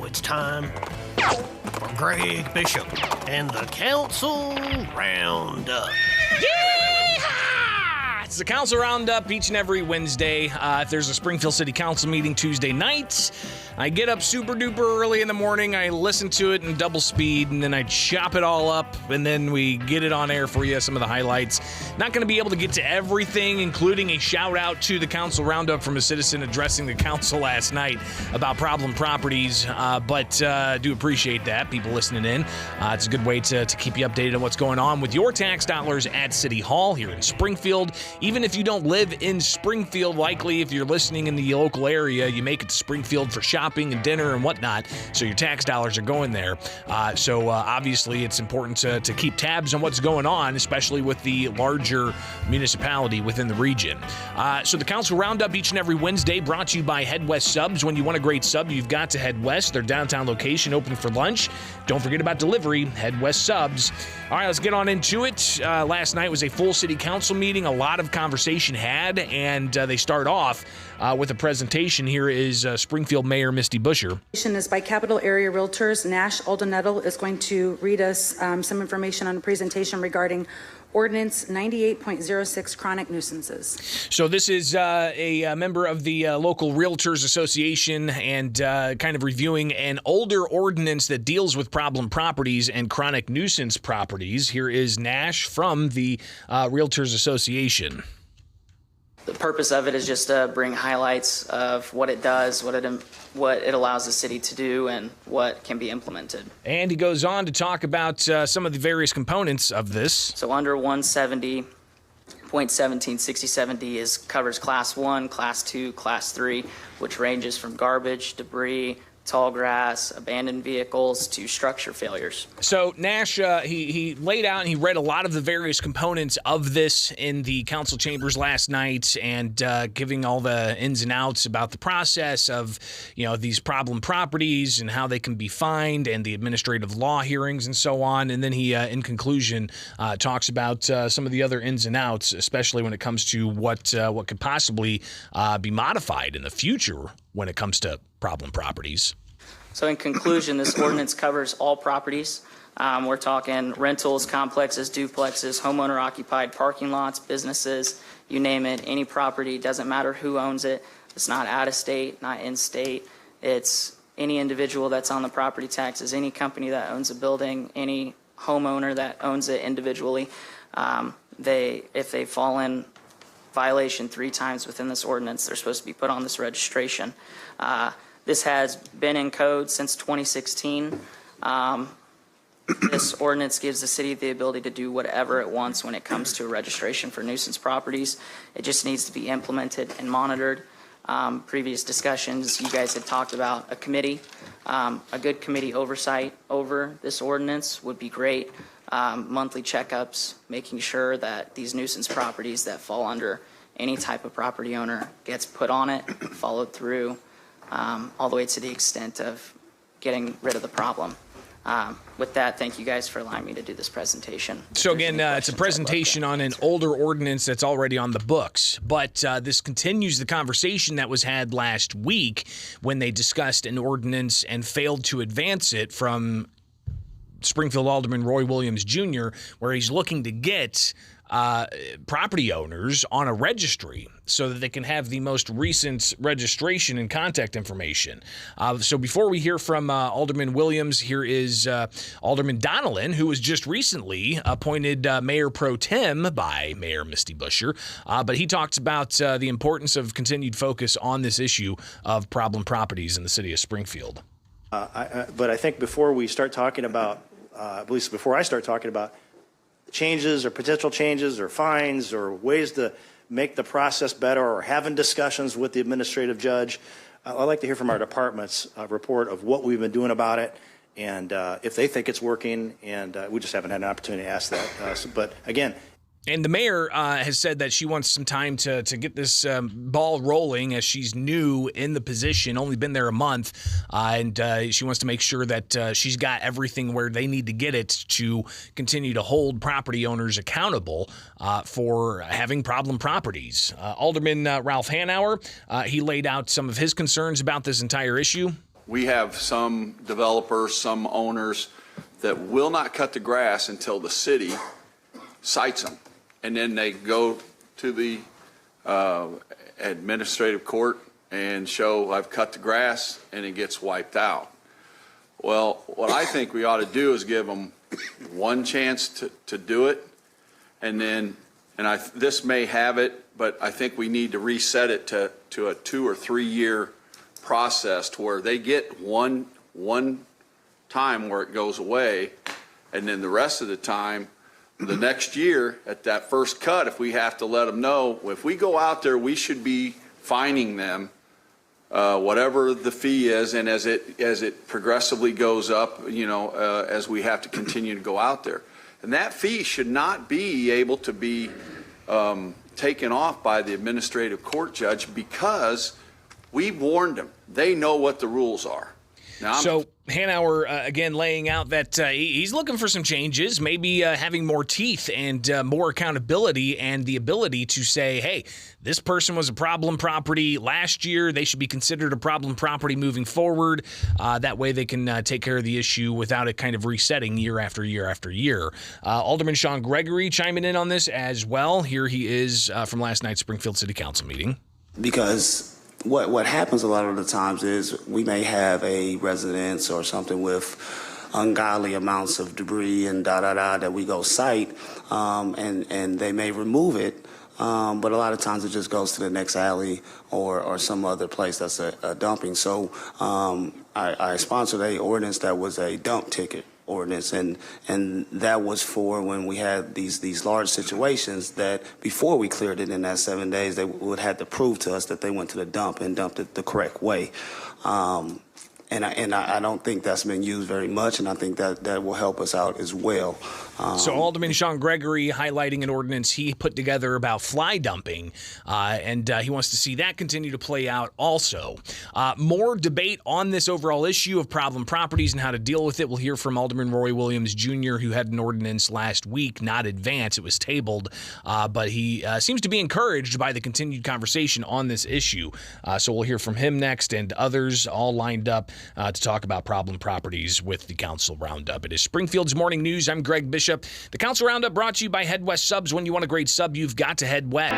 it's time for Greg Bishop and the Council Roundup. Yeehaw! It's the Council Roundup each and every Wednesday. If there's a Springfield City Council meeting Tuesday night, I get up super duper early in the morning, I listen to it in double speed, and then I chop it all up, and then we get it on air for you, some of the highlights. Not going to be able to get to everything, including a shout out to the Council Roundup from a citizen addressing the council last night about problem properties, but I do appreciate that, people listening in. It's a good way to keep you updated on what's going on with your tax dollars at City Hall here in Springfield. Even if you don't live in Springfield, likely if you're listening in the local area, you make it to Springfield for shopping and dinner and whatnot, so your tax dollars are going there. So obviously it's important to keep tabs on what's going on, especially with the larger municipality within the region. So the Council Roundup each and every Wednesday brought to you by Head West Subs. When you want a great sub, you've got to Head West. Their downtown location open for lunch. Don't forget about delivery, Head West Subs. All right, let's get on into it. Last night was a full city council meeting. A lot of conversation had, and they start off with a presentation. Here is Springfield Mayor Misty Buscher. Is by Capital Area Realtors. Nash Aldenettle is going to read us some information on a presentation regarding Ordinance 98.06 chronic nuisances. So this is a member of the local Realtors Association and kind of reviewing an older ordinance that deals with problem properties and chronic nuisance properties. Here is Nash from the Realtors Association. The purpose of it is just to bring highlights of what it does, what it allows the city to do, and what can be implemented. And he goes on to talk about some of the various components of this. So under 170.1767D covers Class 1, Class 2, Class 3, which ranges from garbage, debris, tall grass, abandoned vehicles to structure failures. So Nash, he laid out and he read a lot of the various components of this in the council chambers last night, and giving all the ins and outs about the process of, these problem properties and how they can be fined and the administrative law hearings and so on. And then he, in conclusion, talks about some of the other ins and outs, especially when it comes to what could possibly be modified in the future when it comes to problem properties. So in conclusion, this ordinance covers all properties. We're talking rentals, complexes, duplexes, homeowner-occupied parking lots, businesses, you name it, any property, doesn't matter who owns it. It's not out-of-state, not in-state. It's any individual that's on the property taxes, any company that owns a building, any homeowner that owns it individually. If they fall in violation 3 times within this ordinance, they're supposed to be put on this registration. This has been in code since 2016. This ordinance gives the city the ability to do whatever it wants when it comes to a registration for nuisance properties. It just needs to be implemented and monitored. Previous discussions, you guys had talked about a committee. A good committee oversight over this ordinance would be great. Monthly checkups, making sure that these nuisance properties that fall under any type of property owner gets put on it, followed through, all the way to the extent of getting rid of the problem. With that, thank you guys for allowing me to do this presentation. So again, it's a presentation on an older ordinance that's already on the books, but this continues the conversation that was had last week when they discussed an ordinance and failed to advance it from Springfield Alderman Roy Williams Jr., where he's looking to get property owners on a registry so that they can have the most recent registration and contact information. So before we hear from Alderman Williams, here is Alderman Donnellan, who was just recently appointed Mayor Pro Tem by Mayor Misty Buscher. But he talks about the importance of continued focus on this issue of problem properties in the city of Springfield. But I think before we start talking about, at least before I start talking about changes or potential changes or fines or ways to make the process better or having discussions with the administrative judge, I'd like to hear from our department's report of what we've been doing about it and if they think it's working, and we just haven't had an opportunity to ask that. But again, And the mayor has said that she wants some time to get this ball rolling, as she's new in the position, only been there a month, and she wants to make sure that she's got everything where they need to get it to continue to hold property owners accountable for having problem properties. Alderman Ralph Hanauer, he laid out some of his concerns about this entire issue. we have some developers, some owners that will not cut the grass until the city cites them. And then they go to the administrative court and show I've cut the grass, and it gets wiped out. Well, what I think we ought to do is give them one chance to do it, and then, this may have it, but I think we need to reset it to a 2 or 3 year process to where they get one time where it goes away, and then the rest of the time, the next year at that first cut, if we have to let them know, if we go out there, we should be fining them whatever the fee is, and as it progressively goes up, as we have to continue to go out there. And that fee should not be able to be taken off by the administrative court judge, because we've warned them. They know what the rules are. Now, so Hanauer, again, laying out that he's looking for some changes, maybe having more teeth and more accountability, and the ability to say, hey, this person was a problem property last year. They should be considered a problem property moving forward. That way they can take care of the issue without it kind of resetting year after year after year. Alderman Sean Gregory chiming in on this as well. Here he is from last night's Springfield City Council meeting. Because what happens a lot of the times is we may have a residence or something with ungodly amounts of debris and that we go cite, and they may remove it, but a lot of times it just goes to the next alley or some other place that's a dumping. So I sponsored a ordinance that was a dump ticket ordinance, and that was for when we had these large situations that before we cleared it in that 7 days, they would have to prove to us that they went to the dump and dumped it the correct way. And I don't think that's been used very much, and I think that will help us out as well. So Alderman Sean Gregory highlighting an ordinance he put together about fly dumping, and he wants to see that continue to play out also. More debate on this overall issue of problem properties and how to deal with it. We'll hear from Alderman Roy Williams Jr., who had an ordinance last week, not advanced. It was tabled, but he seems to be encouraged by the continued conversation on this issue. So we'll hear from him next, and others all lined up to talk about problem properties with the Council Roundup. It is Springfield's Morning News. I'm Greg Bishop. The Council Roundup brought to you by Head West Subs. When you want a great sub, you've got to head west.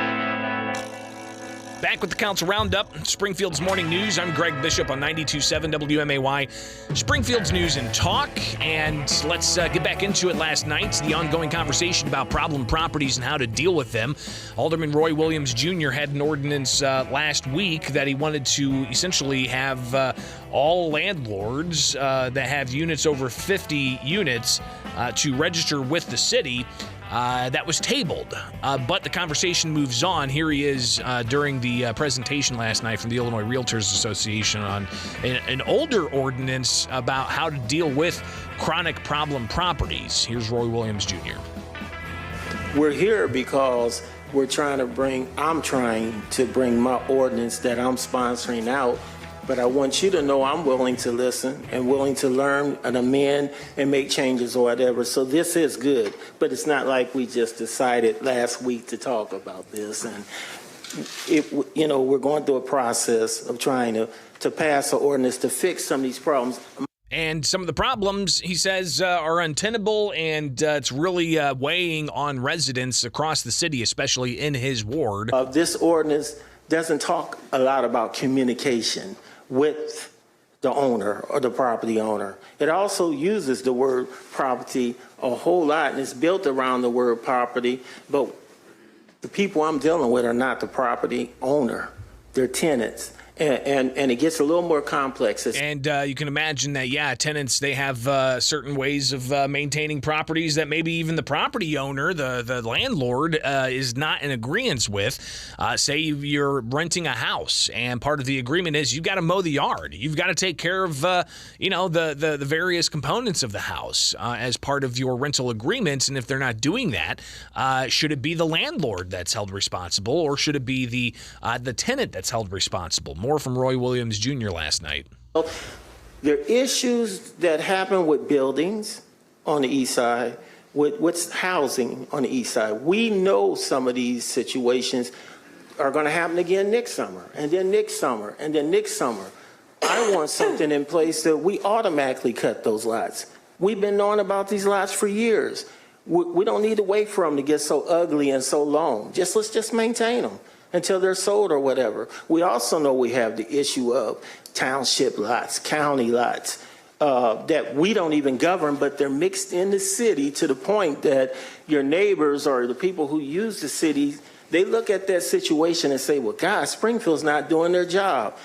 Back with the Council Roundup, Springfield's Morning News. I'm Greg Bishop on 92.7 WMAY, Springfield's News and Talk. And let's get back into it last night, the ongoing conversation about problem properties and how to deal with them. Alderman Roy Williams Jr. had an ordinance last week that he wanted to essentially have all landlords that have units over 50 units to register with the city. That was tabled, but the conversation moves on. Here he is during the presentation last night from the Illinois Realtors Association on an older ordinance about how to deal with chronic problem properties. Here's Roy Williams Jr. We're here because I'm trying to bring my ordinance that I'm sponsoring out. But I want you to know I'm willing to listen and willing to learn and amend and make changes or whatever. So this is good, but it's not like we just decided last week to talk about this. And we're going through a process of trying to pass an ordinance to fix some of these problems. And some of the problems, he says, are untenable, and it's really weighing on residents across the city, especially in his ward. This ordinance doesn't talk a lot about communication with the owner or the property owner. It also uses the word property a whole lot, and it's built around the word property, but the people I'm dealing with are not the property owner. They're tenants. And it gets a little more complex. And you can imagine that, tenants, they have certain ways of maintaining properties that maybe even the property owner, the landlord, is not in agreement with. Say you're renting a house, and part of the agreement is you've got to mow the yard. You've got to take care of, the various components of the house as part of your rental agreements. And if they're not doing that, should it be the landlord that's held responsible, or should it be the tenant that's held responsible? More from Roy Williams Jr. last night. There are issues that happen with buildings on the east side, with housing on the east side. We know some of these situations are going to happen again next summer, and then next summer, and then next summer. I want something in place that we automatically cut those lots. We've been knowing about these lots for years. We don't need to wait for them to get so ugly and so long. Let's just maintain them until they're sold or whatever. We also know we have the issue of township lots, county lots, that we don't even govern, but they're mixed in the city to the point that your neighbors or the people who use the city, they look at that situation and say, well, God, Springfield's not doing their job.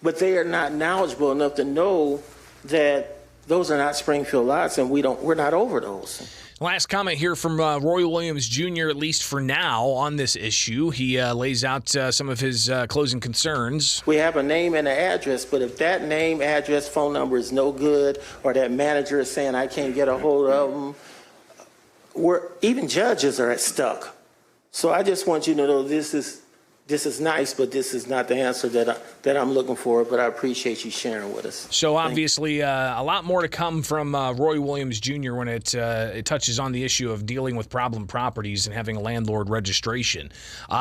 But they are not knowledgeable enough to know that those are not Springfield lots, and we're not over those. Last comment here from Roy Williams Jr., at least for now, on this issue. He lays out some of his closing concerns. We have a name and an address, but if that name, address, phone number is no good, or that manager is saying I can't get a hold of them, even judges are stuck. So I just want you to know this is nice, but this is not the answer that I'm looking for, but I appreciate you sharing with us. So obviously a lot more to come from Roy Williams Jr. when it touches on the issue of dealing with problem properties and having a landlord registration.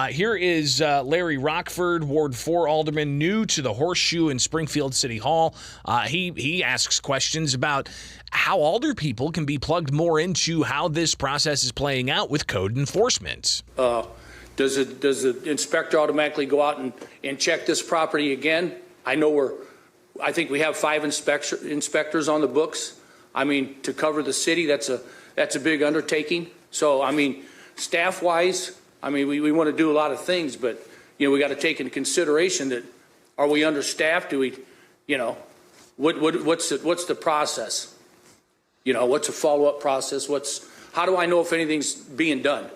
Here is Larry Rockford, Ward 4 Alderman, new to the Horseshoe in Springfield City Hall. He asks questions about how alder people can be plugged more into how this process is playing out with code enforcement. Does the inspector automatically go out and check this property again? I think we have 5 inspectors on the books. I mean, to cover the city, that's a big undertaking. So, I mean, staff-wise, I mean, we want to do a lot of things, but, we got to take into consideration that, are we understaffed? Do we, what's the process? What's a follow-up process? How do I know if anything's being done?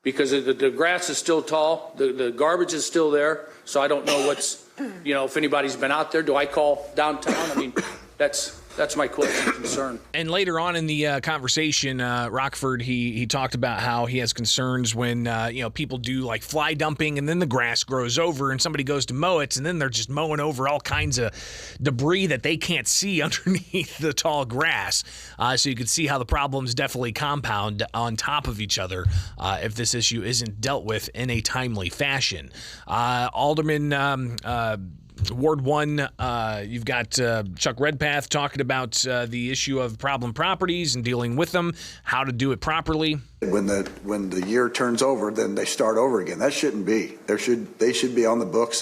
Because the grass is still tall, the garbage is still there, so I don't know if anybody's been out there. Do I call downtown? I mean, that's my question, concern. And later on in the conversation, Rockford, he talked about how he has concerns when people do like fly dumping and then the grass grows over and somebody goes to mow it and then they're just mowing over all kinds of debris that they can't see underneath the tall grass. So you can see how the problems definitely compound on top of each other if this issue isn't dealt with in a timely fashion. Alderman Ward 1, you've got Chuck Redpath talking about the issue of problem properties and dealing with them, how to do it properly. When the year turns over, then they start over again. That shouldn't be. They should be on the books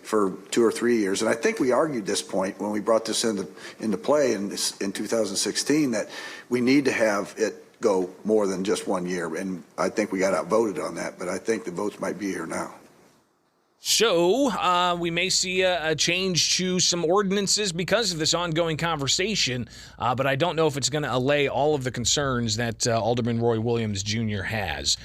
for 2 or 3 years. And I think we argued this point when we brought this into play in 2016 that we need to have it go more than just 1 year. And I think we got outvoted on that, but I think the votes might be here now. So we may see a change to some ordinances because of this ongoing conversation, but I don't know if it's going to allay all of the concerns that Alderman Roy Williams Jr. has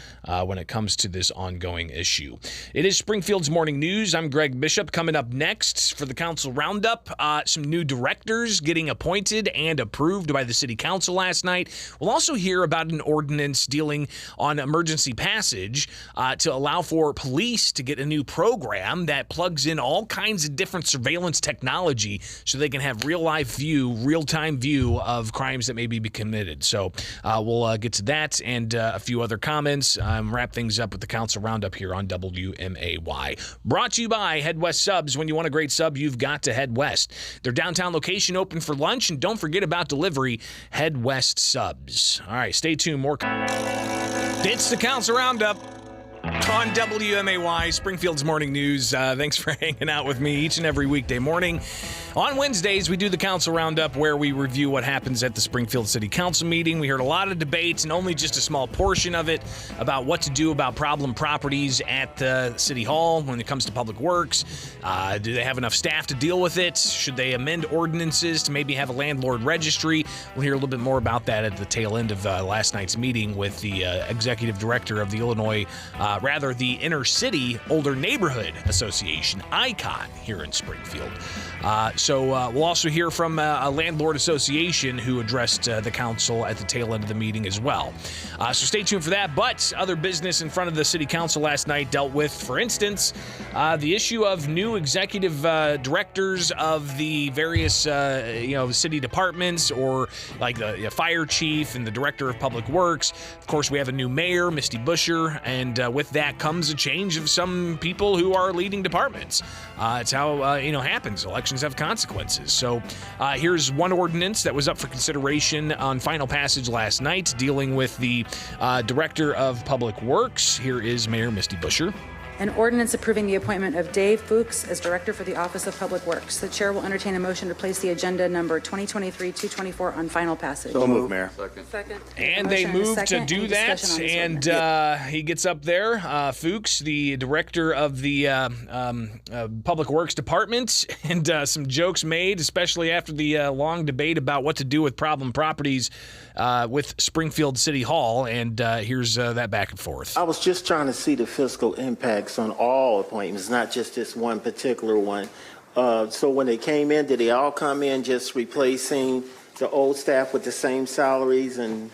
when it comes to this ongoing issue. It is Springfield's Morning News. I'm Greg Bishop. Coming up next for the Council Roundup, some new directors getting appointed and approved by the City Council last night. We'll also hear about an ordinance dealing on emergency passage to allow for police to get a new program that plugs in all kinds of different surveillance technology so they can have real-time view of crimes that may be committed. So we'll get to that and a few other comments. Wrap things up with the Council Roundup here on WMAY. Brought to you by Head West Subs. When you want a great sub, you've got to head west. Their downtown location open for lunch, and don't forget about delivery, Head West Subs. All right, stay tuned. More. It's the Council Roundup on WMAY, Springfield's Morning News. Thanks for hanging out with me each and every weekday morning. On Wednesdays, we do the Council Roundup where we review what happens at the Springfield City Council meeting. We heard a lot of debates and only just a small portion of it about what to do about problem properties at the City Hall when it comes to public works. Do they have enough staff to deal with it? Should they amend ordinances to maybe have a landlord registry? We'll hear a little bit more about that at the tail end of last night's meeting with the executive director of the the Inner City Older Neighborhood Association, ICON, here in Springfield. So we'll also hear from a landlord association who addressed the council at the tail end of the meeting as well. So stay tuned for that. But other business in front of the city council last night dealt with, for instance, the issue of new executive directors of the various city departments, or like the fire chief and the director of public works. Of course, we have a new mayor, Misty Busher, and with that comes a change of some people who are leading departments. It's how happens. Elections have consequences. So here's one ordinance that was up for consideration on final passage last night, dealing with the director of public works. Here is Mayor Misty Busher. An ordinance approving the appointment of Dave Fuchs as Director for the Office of Public Works. The chair will entertain a motion to place the agenda number 2023-224 on final passage. So moved, Mayor. Second. And they moved to do that, and he gets up there, Fuchs, the director of the Public Works Department, and some jokes made, especially after the long debate about what to do with problem properties with Springfield City Hall, and here's that back and forth. I was just trying to see the fiscal impacts on all appointments, not just this one particular one. So when they came in, did they all come in just replacing the old staff with the same salaries, and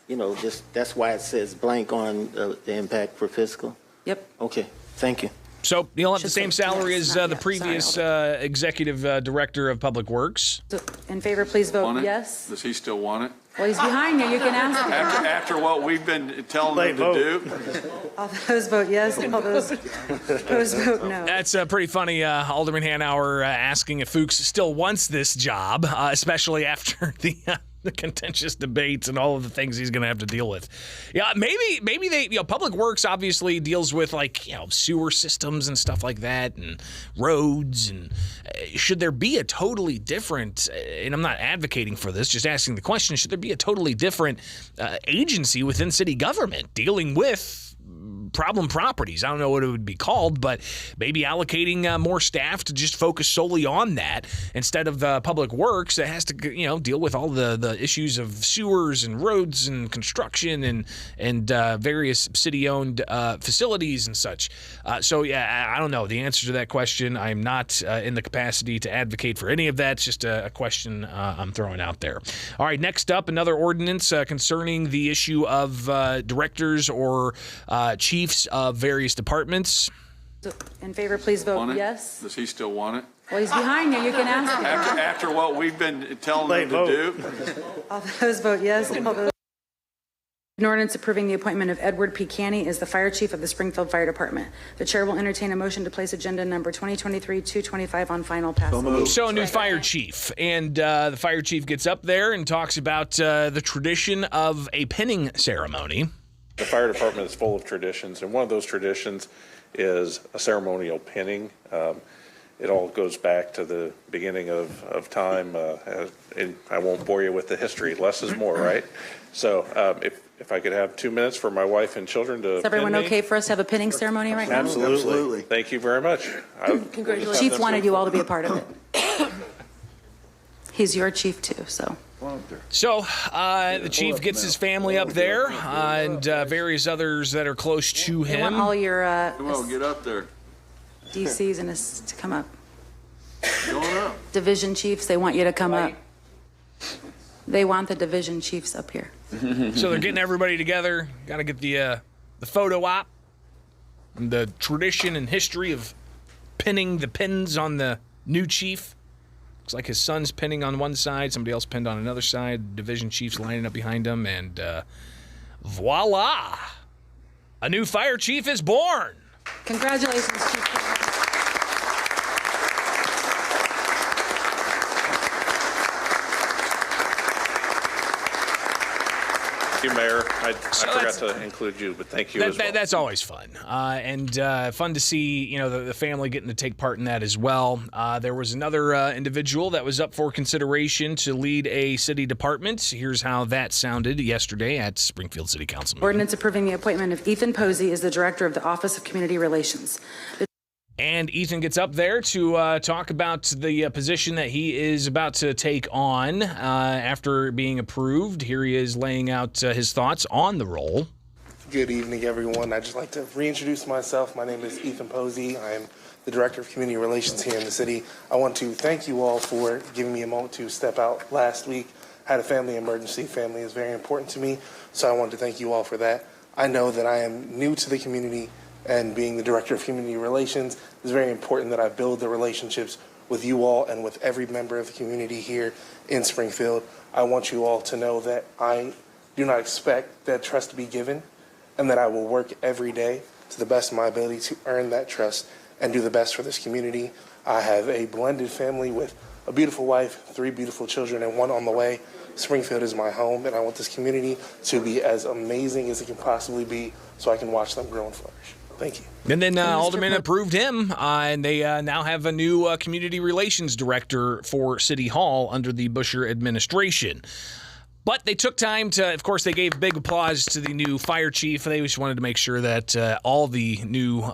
just that's why it says blank on the impact for fiscal? Yep. Okay, thank you. So you'll have the Should same say salary yes, as not the yes. previous Sorry, executive director of public works. So in favor, please vote Want it? yes. Does he still want it? Well, he's behind you. You can ask him. After what we've been telling him to do? All those vote yes. All those opposed vote no. That's pretty funny. Alderman Hanauer asking if Fuchs still wants this job, especially after the contentious debates and all of the things he's going to have to deal with. Yeah, maybe they, Public Works obviously deals with sewer systems and stuff like that, and roads, and should there be a totally different, and I'm not advocating for this, just asking the question, should there be a totally different agency within city government dealing with problem properties? I don't know what it would be called, but maybe allocating more staff to just focus solely on that instead of Public Works that has to deal with all the issues of sewers and roads and construction and various city-owned facilities and such. So I don't know the answer to that question. I'm not in the capacity to advocate for any of that. It's just a question I'm throwing out there. All right, next up, another ordinance concerning the issue of directors or chiefs of various departments. So in favor, please vote Want it? yes. Does he still want it? Well, he's behind you. You can ask him. After what we've been telling him to do? All those vote yes. All those. An ordinance approving the appointment of Edward P. Canny as the Fire Chief of the Springfield Fire Department. The chair will entertain a motion to place agenda number 2023-225 on final passage. So a new fire chief, and the fire chief gets up there and talks about the tradition of a pinning ceremony. The fire department is full of traditions, and one of those traditions is a ceremonial pinning. It all goes back to the beginning of time. And I won't bore you with the history. Less is more, right? So if I could have 2 minutes for my wife and children to Is everyone pin me. okay for us to have a pinning ceremony right now? Absolutely. Thank you very much. Congratulations. Chief wanted you all to be a part of it. He's your chief too, so. So the chief gets his family up there and various others that are close to They want him. all your Come on, get up there. DCs and us to come up. Going up. Division chiefs, they want you to come up. They want the division chiefs up here. So they're getting everybody together. Got to get the photo op, and the tradition and history of pinning the pins on the new chief. Looks like his son's pinning on one side, somebody else pinned on another side. Division chiefs lining up behind him, and voila! A new fire chief is born. Congratulations, Chief. Thank you, Mayor. I forgot to include you, but thank you as well. That's always fun, and fun to see the family getting to take part in that as well. There was another individual that was up for consideration to lead a city department. Here's how that sounded yesterday at Springfield City Council meeting. Ordinance approving the appointment of Ethan Posey as the Director of the Office of Community Relations. And Ethan gets up there to talk about the position that he is about to take on after being approved. Here he is laying out his thoughts on the role. Good evening, everyone. I'd just like to reintroduce myself. My name is Ethan Posey. I am the Director of Community Relations here in the city. I want to thank you all for giving me a moment to step out last week. I had a family emergency. Family is very important to me, so I want to thank you all for that. I know that I am new to the community, and being the Director of Community Relations, it's very important that I build the relationships with you all and with every member of the community here in Springfield. I want you all to know that I do not expect that trust to be given, and that I will work every day to the best of my ability to earn that trust and do the best for this community. I have a blended family with a beautiful wife, 3 beautiful children, and 1 on the way. Springfield is my home, and I want this community to be as amazing as it can possibly be so I can watch them grow and flourish. Thank you. And then Alderman approved him, and they now have a new community relations director for City Hall under the Busher administration. But they took time to, of course, they gave big applause to the new fire chief. They just wanted to make sure that all the new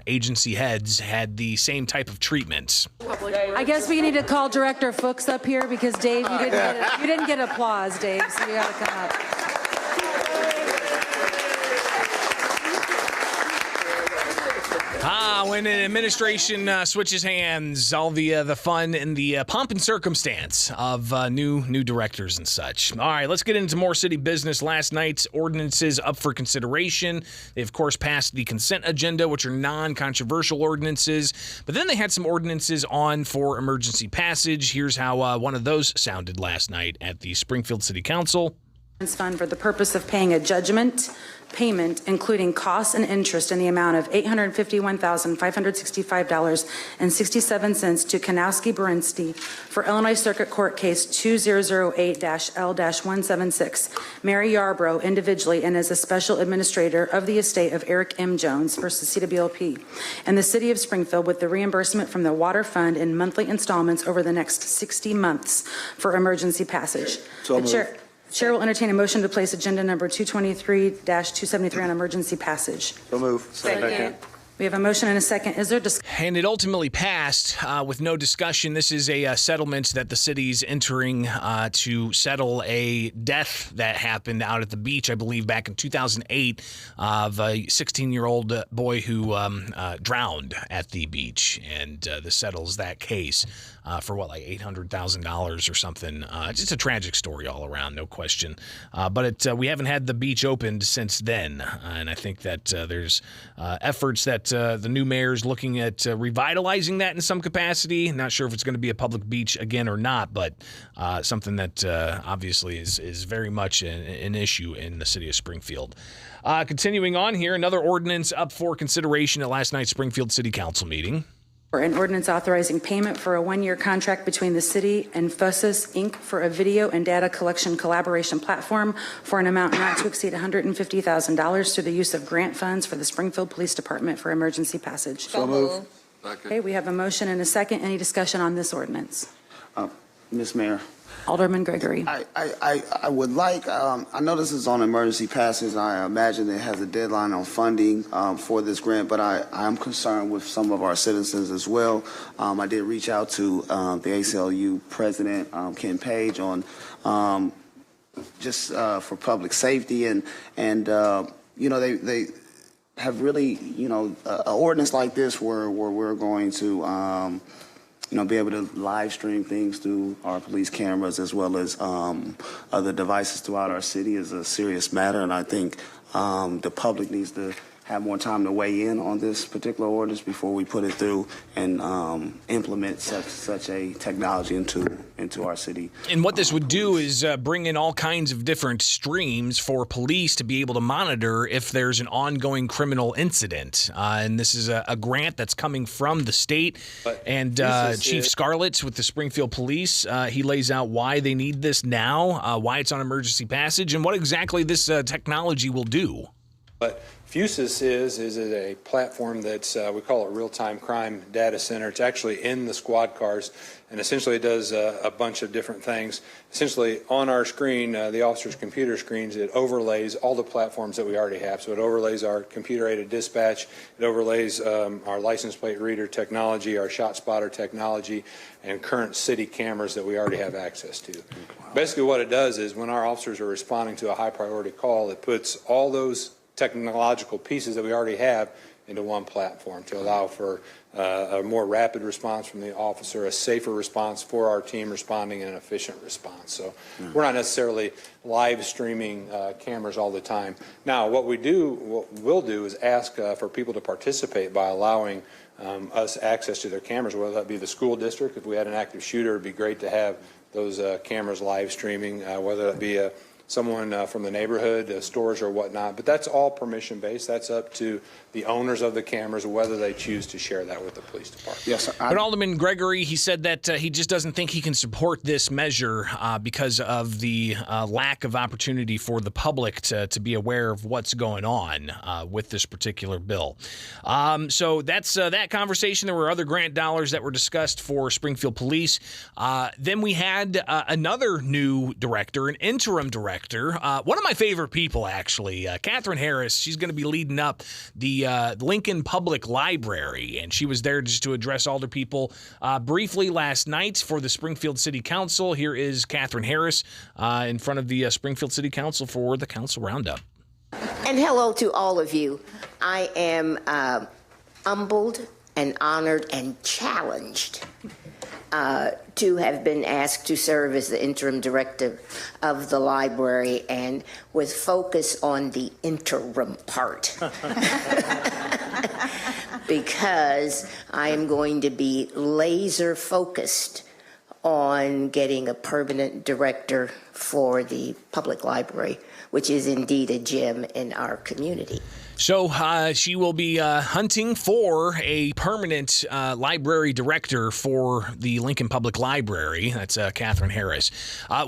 agency heads had the same type of treatment. I guess we need to call Director Fuchs up here because, Dave, you didn't get applause, Dave, so you got to come up. When an administration switches hands, all the fun and the pomp and circumstance of new directors and such. All right, let's get into more city business. Last night's ordinances up for consideration. They, of course, passed the consent agenda, which are non-controversial ordinances. But then they had some ordinances on for emergency passage. Here's how one of those sounded last night at the Springfield City Council. Fund for the purpose of paying a judgment payment, including costs and interest in the amount of $851,565.67 to Kanowski Berinsky for Illinois Circuit Court Case 2008-L-176, Mary Yarbrough individually and as a special administrator of the estate of Eric M. Jones versus CWLP and the City of Springfield with the reimbursement from the Water Fund in monthly installments over the next 60 months for emergency passage. So Chair will entertain a motion to place agenda number 223-273 on emergency passage. So move. Second. We have a motion and a second. Is there discussion? And it ultimately passed with no discussion. This is a settlement that the city's entering to settle a death that happened out at the beach, I believe, back in 2008 of a 16-year-old boy who drowned at the beach. And this settles that case for what, like $800,000 or something. Just a tragic story all around, no question. But we haven't had the beach opened since then. And I think that there's efforts that the new mayor's looking at revitalizing that in some capacity. Not sure if it's going to be a public beach again or not, but something that obviously is very much an issue in the city of Springfield. Continuing on here, another ordinance up for consideration at last night's Springfield City Council meeting. An ordinance authorizing payment for a 1-year contract between the city and Fusus Inc. for a video and data collection collaboration platform for an amount not to exceed $150,000 through the use of grant funds for the Springfield Police Department for emergency passage. So move. Okay, we have a motion and a second. Any discussion on this ordinance? Ms. Mayor. Alderman Gregory. I would like, I know this is on emergency passage. I imagine it has a deadline on funding for this grant, but I am concerned with some of our citizens as well. I did reach out to the ACLU president, Ken Page, on just for public safety and you know, they have really, you know, an ordinance like this where we're going to you know, be able to live stream things through our police cameras as well as other devices throughout our city is a serious matter. And I think the public needs to have more time to weigh in on this particular ordinance before we put it through and implement such a technology into our city. And what this would do is bring in all kinds of different streams for police to be able to monitor if there's an ongoing criminal incident. And this is a grant that's coming from the state. And Chief Scarlett with the Springfield Police, he lays out why they need this now, why it's on emergency passage, and what exactly this technology will do. But Fusus is a platform that's, we call it real-time crime data center. It's actually in the squad cars, and essentially it does a bunch of different things. Essentially, on our screen, the officer's computer screens, it overlays all the platforms that we already have. So it overlays our computer-aided dispatch, it overlays our license plate reader technology, our shot spotter technology, and current city cameras that we already have access to. Basically what it does is when our officers are responding to a high-priority call, it puts all those technological pieces that we already have into one platform to allow for a more rapid response from the officer, a safer response for our team responding, and an efficient response. So we're not necessarily live streaming cameras all the time. Now, what we'll do is ask for people to participate by allowing us access to their cameras, whether that be the school district. If we had an active shooter, it'd be great to have those cameras live streaming, whether that be someone from the neighborhood, stores or whatnot. But that's all permission based. That's up to the owners of the cameras, whether they choose to share that with the police department. Yes, But Alderman Gregory, he said that he just doesn't think he can support this measure because of the lack of opportunity for the public to be aware of what's going on with this particular bill. So that's that conversation. There were other grant dollars that were discussed for Springfield Police. Then we had another new director, an interim director, one of my favorite people, actually, Catherine Harris. She's going to be leading up the Lincoln Public Library, and she was there just to address alder people briefly last night for the Springfield City Council. Here is Catherine Harris in front of the Springfield City Council for the Council Roundup. And hello to all of you. I am humbled and honored and challenged to have been asked to serve as the interim director of the library, and with focus on the interim part. Because I am going to be laser focused on getting a permanent director for the public library, which is indeed a gem in our community. So she will be hunting for a permanent library director for the Lincoln Public Library. That's Catherine Harris.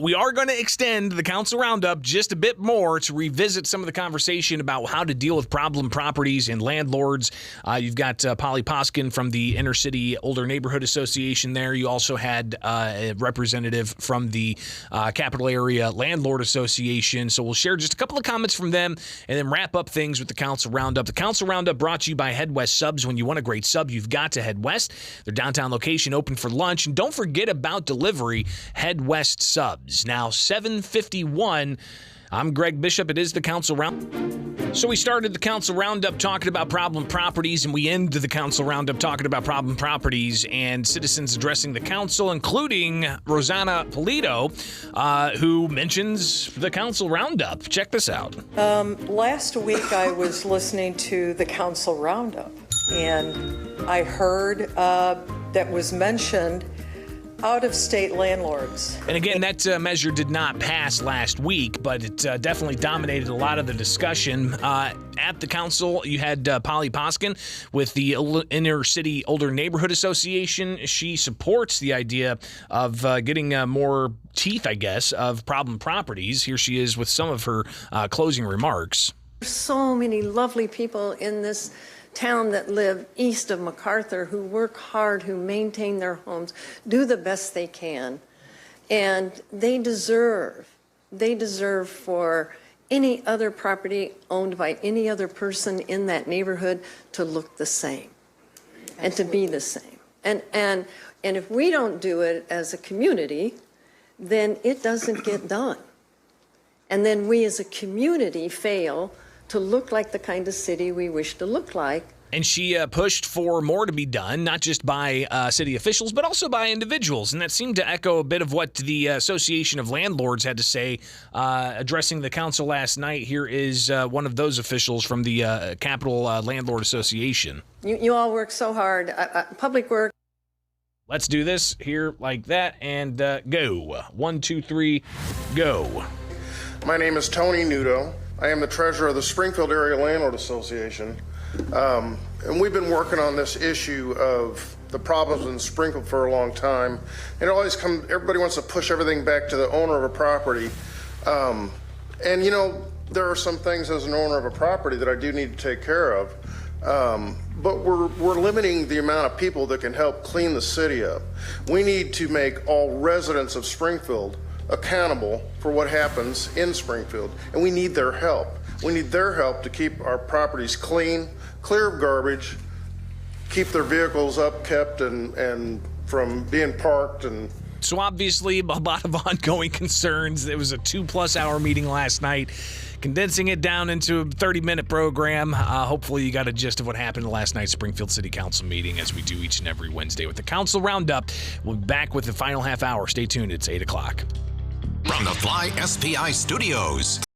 We are going to extend the Council Roundup just a bit more to revisit some of the conversation about how to deal with problem properties and landlords. You've got Polly Poskin from the Inner City Older Neighborhood Association there. You also had a representative from the Capital Area Landlord Association. So we'll share just a couple of comments from them and then wrap up things with the Council Roundup. The Council Roundup brought to you by Head West Subs. When you want a great sub, you've got to head west. Their downtown location open for lunch. And don't forget about delivery, Head West Subs. Now, 7:51. I'm Greg Bishop. It is the Council Roundup. So we started the Council Roundup talking about problem properties, and we end the Council Roundup talking about problem properties and citizens addressing the council, including Rosanna Polito, who mentions the Council Roundup. Check this out. Last week I was listening to the Council Roundup, and I heard that was mentioned out-of-state landlords. And again, that measure did not pass last week, but it definitely dominated a lot of the discussion. At the council, you had Polly Poskin with the Inner City Older Neighborhood Association. She supports the idea of getting more teeth, I guess, of problem properties. Here she is with some of her closing remarks. There's so many lovely people in this town that live east of MacArthur who work hard, who maintain their homes, do the best they can. And they deserve for any other property owned by any other person in that neighborhood to look the same and to be the same. And if we don't do it as a community, then it doesn't get done. And then we as a community fail to look like the kind of city we wish to look like. And she pushed for more to be done, not just by city officials, but also by individuals. And that seemed to echo a bit of what the Association of Landlords had to say addressing the council last night. Here is one of those officials from the Capital Landlord Association. You all work so hard. Public work. Let's do this here like that and go. 1, 2, 3, go. My name is Tony Nudo. I am the treasurer of the Springfield Area Landlord Association. And we've been working on this issue of the problems in Springfield for a long time. And everybody wants to push everything back to the owner of a property. And you know, there are some things as an owner of a property that I do need to take care of. But we're limiting the amount of people that can help clean the city up. We need to make all residents of Springfield accountable for what happens in Springfield, and we need their help. We need their help to keep our properties clean, clear of garbage, keep their vehicles upkept and from being parked and So obviously, a lot of ongoing concerns. It was a 2+ hour meeting last night. Condensing it down into a 30-minute program. Hopefully you got a gist of what happened at last night's Springfield City Council meeting, as we do each and every Wednesday with the Council Roundup. We'll be back with the final half hour. Stay tuned. It's 8 o'clock. From the Fly SPI Studios.